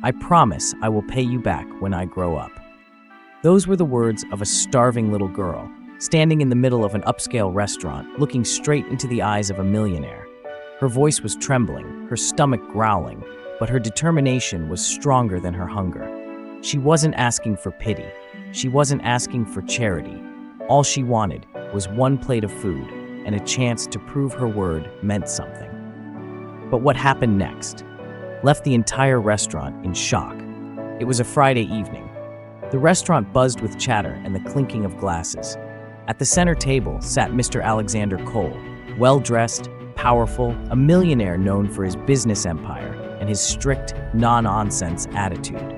I promise I will pay you back when I grow up." Those were the words of a starving little girl, standing in the middle of an upscale restaurant, looking straight into the eyes of a millionaire. Her voice was trembling, her stomach growling, but her determination was stronger than her hunger. She wasn't asking for pity. She wasn't asking for charity. All she wanted was one plate of food and a chance to prove her word meant something. But what happened next left the entire restaurant in shock. It was a Friday evening. The restaurant buzzed with chatter and the clinking of glasses. At the center table sat Mr. Alexander Cole, well-dressed, powerful, a millionaire known for his business empire and his strict, no-nonsense attitude.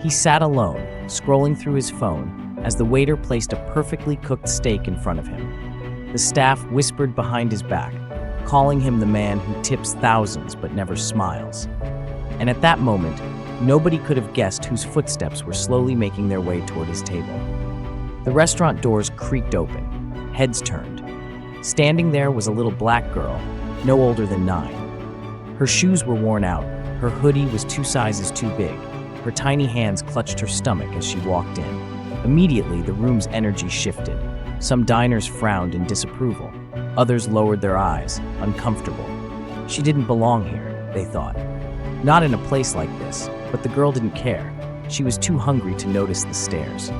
He sat alone, scrolling through his phone, as the waiter placed a perfectly cooked steak in front of him. The staff whispered behind his back, calling him the man who tips thousands but never smiles. And at that moment, nobody could have guessed whose footsteps were slowly making their way toward his table. The restaurant doors creaked open, heads turned. Standing there was a little black girl, no older than 9. Her shoes were worn out, her hoodie was 2 sizes too big. Her tiny hands clutched her stomach as she walked in. Immediately, the room's energy shifted. Some diners frowned in disapproval. Others lowered their eyes, uncomfortable. She didn't belong here, they thought. Not in a place like this, but the girl didn't care. She was too hungry to notice the stares.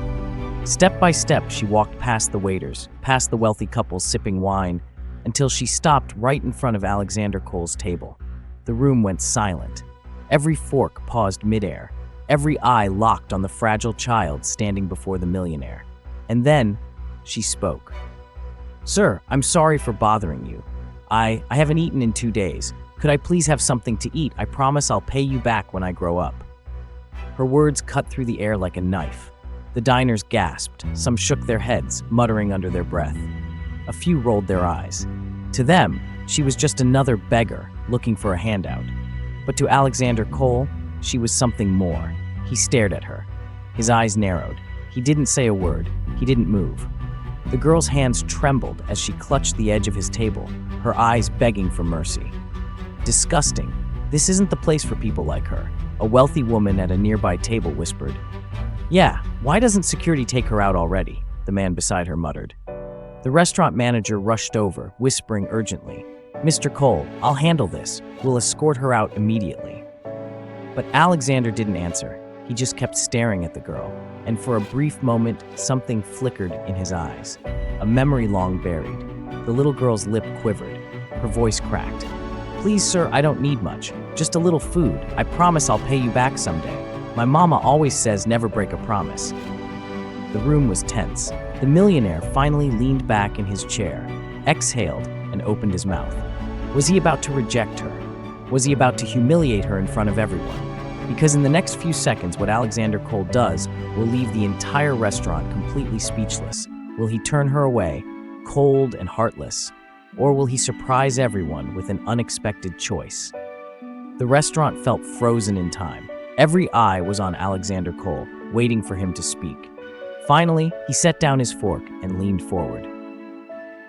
Step by step, she walked past the waiters, past the wealthy couple sipping wine, until she stopped right in front of Alexander Cole's table. The room went silent. Every fork paused midair. Every eye locked on the fragile child standing before the millionaire. And then, she spoke. "Sir, I'm sorry for bothering you. I haven't eaten in 2 days. Could I please have something to eat? I promise I'll pay you back when I grow up." Her words cut through the air like a knife. The diners gasped. Some shook their heads, muttering under their breath. A few rolled their eyes. To them, she was just another beggar looking for a handout. But to Alexander Cole, she was something more. He stared at her. His eyes narrowed. He didn't say a word. He didn't move. The girl's hands trembled as she clutched the edge of his table, her eyes begging for mercy. "Disgusting. This isn't the place for people like her," a wealthy woman at a nearby table whispered. "Yeah, why doesn't security take her out already?" the man beside her muttered. The restaurant manager rushed over, whispering urgently, "Mr. Cole, I'll handle this. We'll escort her out immediately." But Alexander didn't answer. He just kept staring at the girl, and for a brief moment, something flickered in his eyes. A memory long buried. The little girl's lip quivered. Her voice cracked. "Please, sir, I don't need much. Just a little food. I promise I'll pay you back someday. My mama always says never break a promise." The room was tense. The millionaire finally leaned back in his chair, exhaled, and opened his mouth. Was he about to reject her? Was he about to humiliate her in front of everyone? Because in the next few seconds, what Alexander Cole does will leave the entire restaurant completely speechless. Will he turn her away, cold and heartless? Or will he surprise everyone with an unexpected choice? The restaurant felt frozen in time. Every eye was on Alexander Cole, waiting for him to speak. Finally, he set down his fork and leaned forward.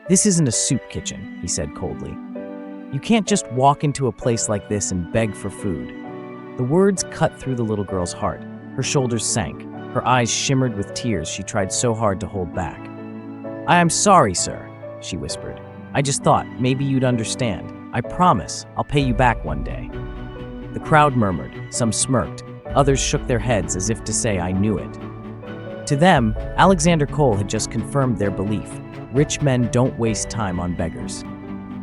"This isn't a soup kitchen," he said coldly. "You can't just walk into a place like this and beg for food." The words cut through the little girl's heart. Her shoulders sank. Her eyes shimmered with tears she tried so hard to hold back. "I am sorry, sir," she whispered. "I just thought maybe you'd understand. I promise I'll pay you back one day." The crowd murmured. Some smirked. Others shook their heads as if to say, "I knew it." To them, Alexander Cole had just confirmed their belief. Rich men don't waste time on beggars.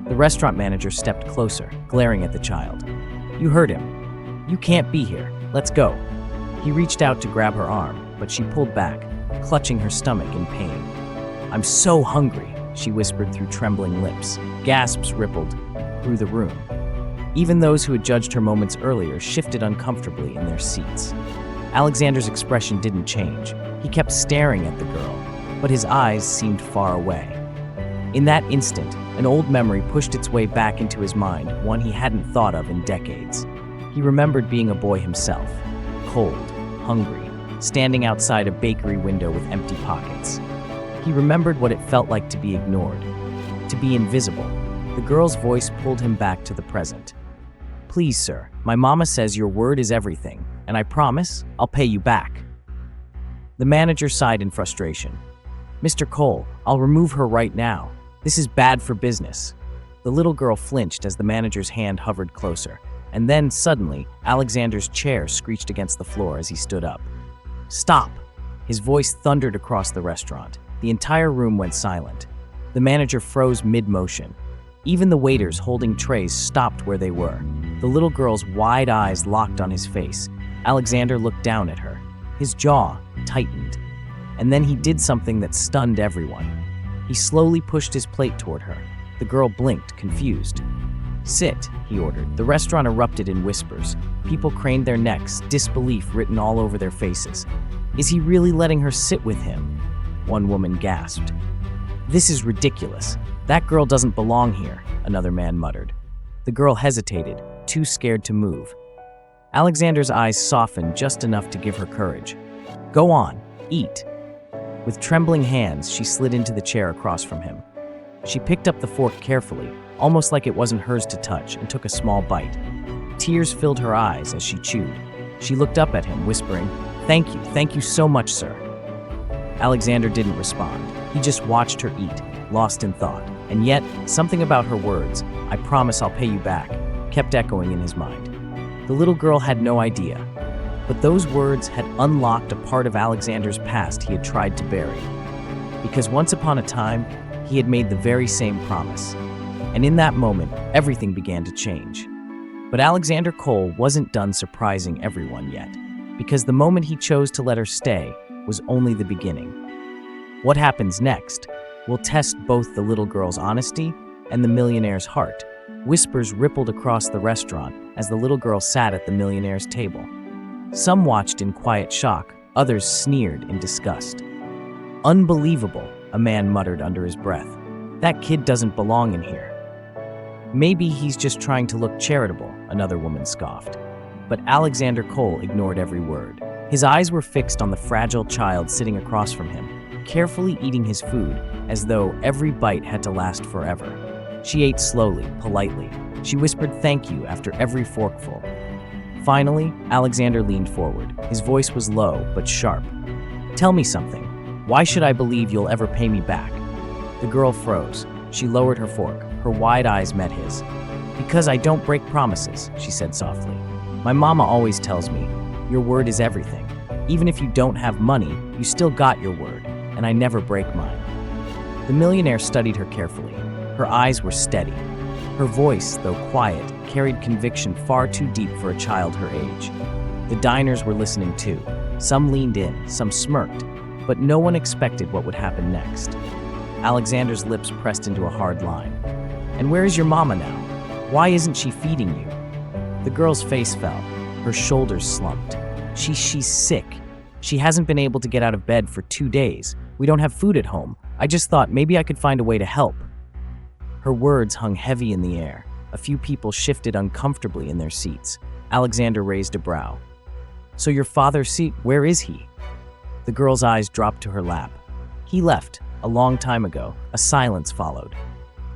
The restaurant manager stepped closer, glaring at the child. "You heard him. You can't be here. Let's go." He reached out to grab her arm, but she pulled back, clutching her stomach in pain. "I'm so hungry," she whispered through trembling lips. Gasps rippled through the room. Even those who had judged her moments earlier shifted uncomfortably in their seats. Alexander's expression didn't change. He kept staring at the girl, but his eyes seemed far away. In that instant, an old memory pushed its way back into his mind, one he hadn't thought of in decades. He remembered being a boy himself, cold, hungry, standing outside a bakery window with empty pockets. He remembered what it felt like to be ignored, to be invisible. The girl's voice pulled him back to the present. "Please, sir, my mama says your word is everything. and I promise I'll pay you back." The manager sighed in frustration. "Mr. Cole, I'll remove her right now. This is bad for business." The little girl flinched as the manager's hand hovered closer, and then, suddenly, Alexander's chair screeched against the floor as he stood up. "Stop!" His voice thundered across the restaurant. The entire room went silent. The manager froze mid-motion. Even the waiters holding trays stopped where they were. The little girl's wide eyes locked on his face. Alexander looked down at her. His jaw tightened. And then he did something that stunned everyone. He slowly pushed his plate toward her. The girl blinked, confused. "Sit," he ordered. The restaurant erupted in whispers. People craned their necks, disbelief written all over their faces. "Is he really letting her sit with him?" One woman gasped. "This is ridiculous. That girl doesn't belong here," another man muttered. The girl hesitated, too scared to move. Alexander's eyes softened just enough to give her courage. "Go on, eat." With trembling hands, she slid into the chair across from him. She picked up the fork carefully, almost like it wasn't hers to touch, and took a small bite. Tears filled her eyes as she chewed. She looked up at him, whispering, thank you so much, sir." Alexander didn't respond. He just watched her eat, lost in thought. And yet, something about her words, "I promise I'll pay you back," kept echoing in his mind. The little girl had no idea, but those words had unlocked a part of Alexander's past he had tried to bury. Because once upon a time, he had made the very same promise. And in that moment, everything began to change. But Alexander Cole wasn't done surprising everyone yet, because the moment he chose to let her stay was only the beginning. What happens next will test both the little girl's honesty and the millionaire's heart. Whispers rippled across the restaurant as the little girl sat at the millionaire's table. Some watched in quiet shock, others sneered in disgust. "Unbelievable," a man muttered under his breath. "That kid doesn't belong in here." "Maybe he's just trying to look charitable," another woman scoffed. But Alexander Cole ignored every word. His eyes were fixed on the fragile child sitting across from him, carefully eating his food as though every bite had to last forever. She ate slowly, politely. She whispered thank you after every forkful. Finally, Alexander leaned forward. His voice was low but sharp. "Tell me something. Why should I believe you'll ever pay me back?" The girl froze. She lowered her fork. Her wide eyes met his. "Because I don't break promises," she said softly. "My mama always tells me, your word is everything. Even if you don't have money, you still got your word, and I never break mine." The millionaire studied her carefully. Her eyes were steady. Her voice, though quiet, carried conviction far too deep for a child her age. The diners were listening too. Some leaned in, some smirked, but no one expected what would happen next. Alexander's lips pressed into a hard line. "And where is your mama now? Why isn't she feeding you?" The girl's face fell. Her shoulders slumped. She's sick. She hasn't been able to get out of bed for 2 days. We don't have food at home. I just thought maybe I could find a way to help." Her words hung heavy in the air. A few people shifted uncomfortably in their seats. Alexander raised a brow. "So your father, where is he?" The girl's eyes dropped to her lap. "He left, a long time ago." A silence followed.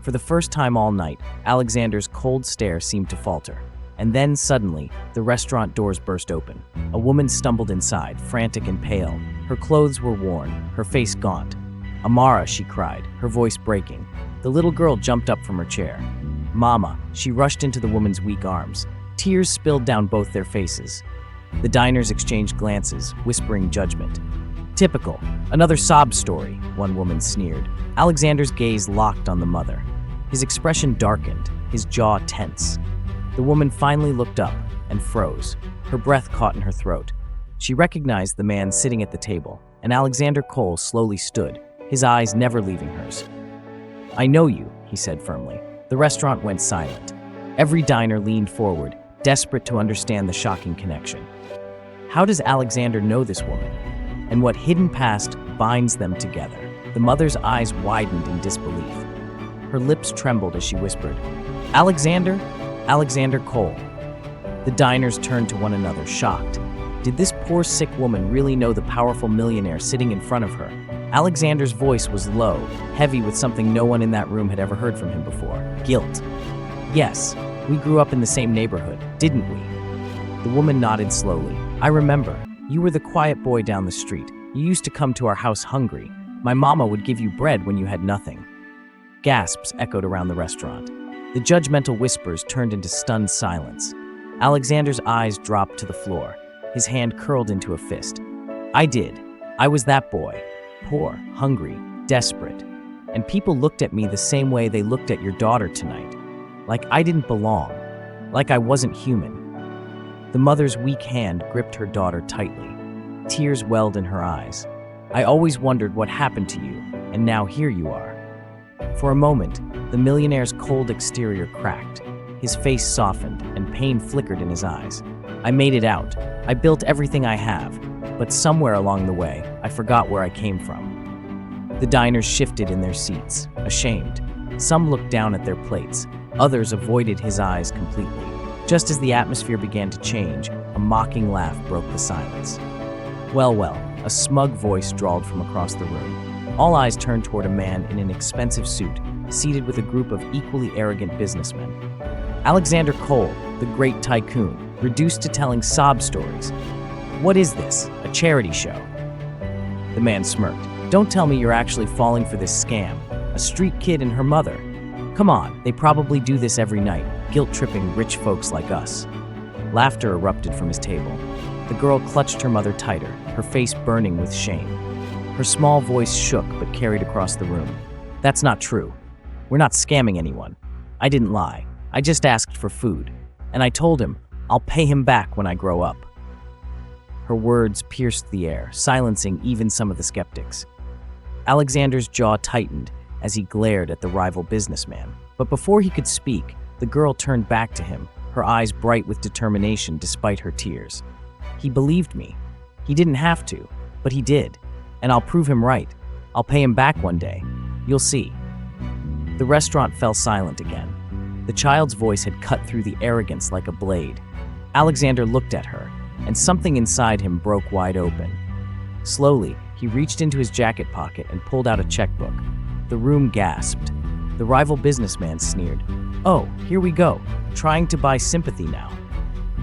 For the first time all night, Alexander's cold stare seemed to falter. And then, suddenly, the restaurant doors burst open. A woman stumbled inside, frantic and pale. Her clothes were worn, her face gaunt. "Amara," she cried, her voice breaking. The little girl jumped up from her chair. "Mama," she rushed into the woman's weak arms. Tears spilled down both their faces. The diners exchanged glances, whispering judgment. "Typical. Another sob story," one woman sneered. Alexander's gaze locked on the mother. His expression darkened, his jaw tense. The woman finally looked up and froze. Her breath caught in her throat. She recognized the man sitting at the table, and Alexander Cole slowly stood, his eyes never leaving hers. "I know you," he said firmly. The restaurant went silent. Every diner leaned forward, desperate to understand the shocking connection. How does Alexander know this woman? And what hidden past binds them together? The mother's eyes widened in disbelief. Her lips trembled as she whispered, "Alexander? Alexander Cole." The diners turned to one another, shocked. Did this poor sick woman really know the powerful millionaire sitting in front of her? Alexander's voice was low, heavy with something no one in that room had ever heard from him before. Guilt. "Yes, we grew up in the same neighborhood, didn't we?" The woman nodded slowly. I remember. You were the quiet boy down the street. You used to come to our house hungry. My mama would give you bread when you had nothing." Gasps echoed around the restaurant. The judgmental whispers turned into stunned silence. Alexander's eyes dropped to the floor. His hand curled into a fist. "I did. I was that boy. Poor, hungry, desperate. And people looked at me the same way they looked at your daughter tonight. Like I didn't belong. Like I wasn't human." The mother's weak hand gripped her daughter tightly. Tears welled in her eyes. "I always wondered what happened to you, and now here you are." For a moment, the millionaire's cold exterior cracked. His face softened, and pain flickered in his eyes. "I made it out. I built everything I have. But somewhere along the way, I forgot where I came from." The diners shifted in their seats, ashamed. Some looked down at their plates. Others avoided his eyes completely. Just as the atmosphere began to change, a mocking laugh broke the silence. "Well, well," a smug voice drawled from across the room. All eyes turned toward a man in an expensive suit, seated with a group of equally arrogant businessmen. Alexander Cole, the great tycoon, reduced to telling sob stories. "What is this? A charity show?" The man smirked. "Don't tell me you're actually falling for this scam. A street kid and her mother. Come on, they probably do this every night, guilt-tripping rich folks like us." Laughter erupted from his table. The girl clutched her mother tighter, her face burning with shame. Her small voice shook but carried across the room. "That's not true. We're not scamming anyone. I didn't lie. I just asked for food. And I told him, I'll pay him back when I grow up." Her words pierced the air, silencing even some of the skeptics. Alexander's jaw tightened as he glared at the rival businessman. But before he could speak, the girl turned back to him, her eyes bright with determination despite her tears. "He believed me. He didn't have to, but he did. And I'll prove him right. I'll pay him back one day. You'll see." The restaurant fell silent again. The child's voice had cut through the arrogance like a blade. Alexander looked at her, and something inside him broke wide open. Slowly, he reached into his jacket pocket and pulled out a checkbook. The room gasped. The rival businessman sneered. "Oh, here we go, trying to buy sympathy now."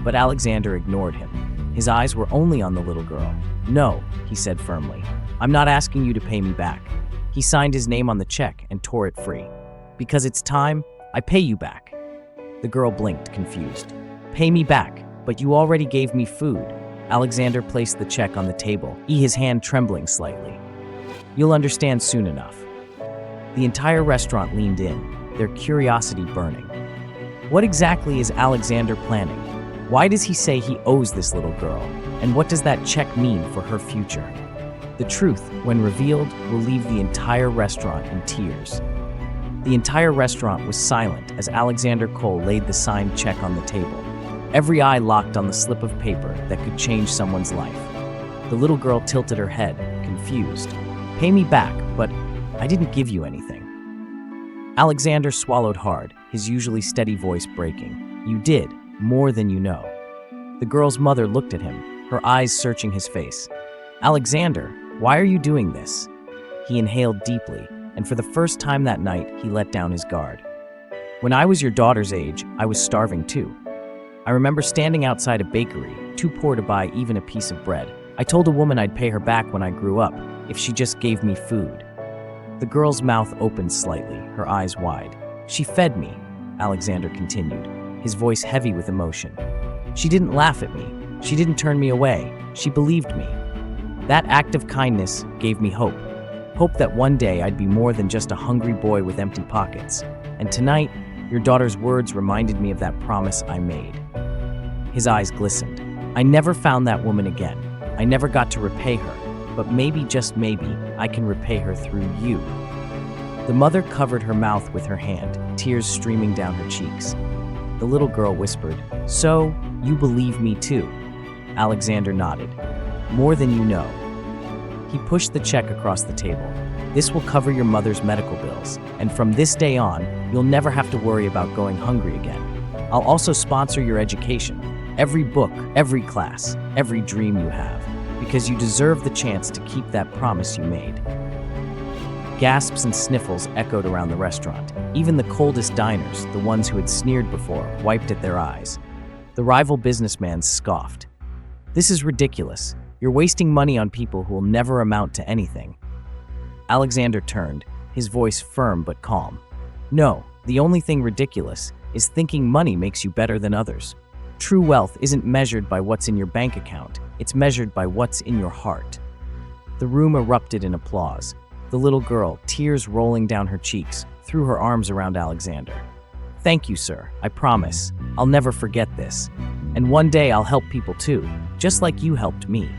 But Alexander ignored him. His eyes were only on the little girl. "No," he said firmly. "I'm not asking you to pay me back." He signed his name on the check and tore it free. "Because it's time, I pay you back." The girl blinked, confused. "Pay me back, but you already gave me food." Alexander placed the check on the table, his hand trembling slightly. "You'll understand soon enough." The entire restaurant leaned in, their curiosity burning. What exactly is Alexander planning? Why does he say he owes this little girl? And what does that check mean for her future? The truth, when revealed, will leave the entire restaurant in tears. The entire restaurant was silent as Alexander Cole laid the signed check on the table. Every eye locked on the slip of paper that could change someone's life. The little girl tilted her head, confused. "Pay me back, but I didn't give you anything." Alexander swallowed hard, his usually steady voice breaking. "You did, more than you know." The girl's mother looked at him, her eyes searching his face. "Alexander, why are you doing this?" He inhaled deeply, and for the first time that night, he let down his guard. "When I was your daughter's age, I was starving too. I remember standing outside a bakery, too poor to buy even a piece of bread. I told a woman I'd pay her back when I grew up, if she just gave me food." The girl's mouth opened slightly, her eyes wide. "She fed me," Alexander continued, his voice heavy with emotion. "She didn't laugh at me. She didn't turn me away. She believed me. That act of kindness gave me hope. Hope that one day I'd be more than just a hungry boy with empty pockets. And tonight, your daughter's words reminded me of that promise I made." His eyes glistened. "I never found that woman again. I never got to repay her. But maybe, just maybe, I can repay her through you." The mother covered her mouth with her hand, tears streaming down her cheeks. The little girl whispered, "So, you believe me too?" Alexander nodded. "More than you know." He pushed the check across the table. "This will cover your mother's medical bills, and from this day on, you'll never have to worry about going hungry again. I'll also sponsor your education, every book, every class, every dream you have, because you deserve the chance to keep that promise you made." Gasps and sniffles echoed around the restaurant. Even the coldest diners, the ones who had sneered before, wiped at their eyes. The rival businessman scoffed. This is ridiculous. You're wasting money on people who will never amount to anything. Alexander turned, his voice firm but calm. No, the only thing ridiculous is thinking money makes you better than others. True wealth isn't measured by what's in your bank account, it's measured by what's in your heart. The room erupted in applause. The little girl, tears rolling down her cheeks, threw her arms around Alexander. Thank you, sir. I promise. I'll never forget this. And one day I'll help people too, just like you helped me.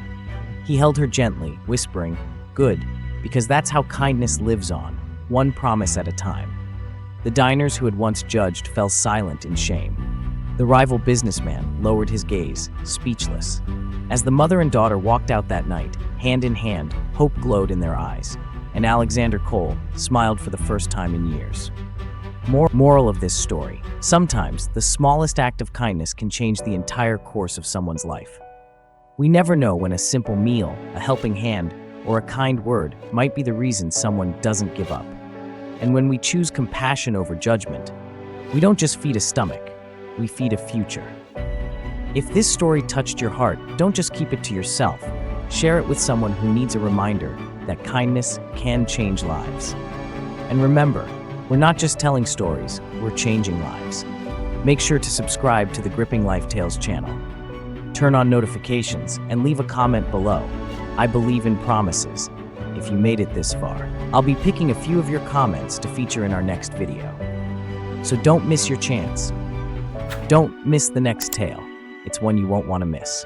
He held her gently, whispering, "Good, because that's how kindness lives on, one promise at a time." The diners who had once judged fell silent in shame. The rival businessman lowered his gaze, speechless. As the mother and daughter walked out that night, hand in hand, hope glowed in their eyes, and Alexander Cole smiled for the first time in years. Moral of this story: sometimes the smallest act of kindness can change the entire course of someone's life. We never know when a simple meal, a helping hand, or a kind word might be the reason someone doesn't give up. And when we choose compassion over judgment, we don't just feed a stomach, we feed a future. If this story touched your heart, don't just keep it to yourself. Share it with someone who needs a reminder that kindness can change lives. And remember, we're not just telling stories, we're changing lives. Make sure to subscribe to the Gripping Life Tales channel. Turn on notifications and leave a comment below. I believe in promises. If you made it this far, I'll be picking a few of your comments to feature in our next video. So don't miss your chance. Don't miss the next tale. It's one you won't want to miss.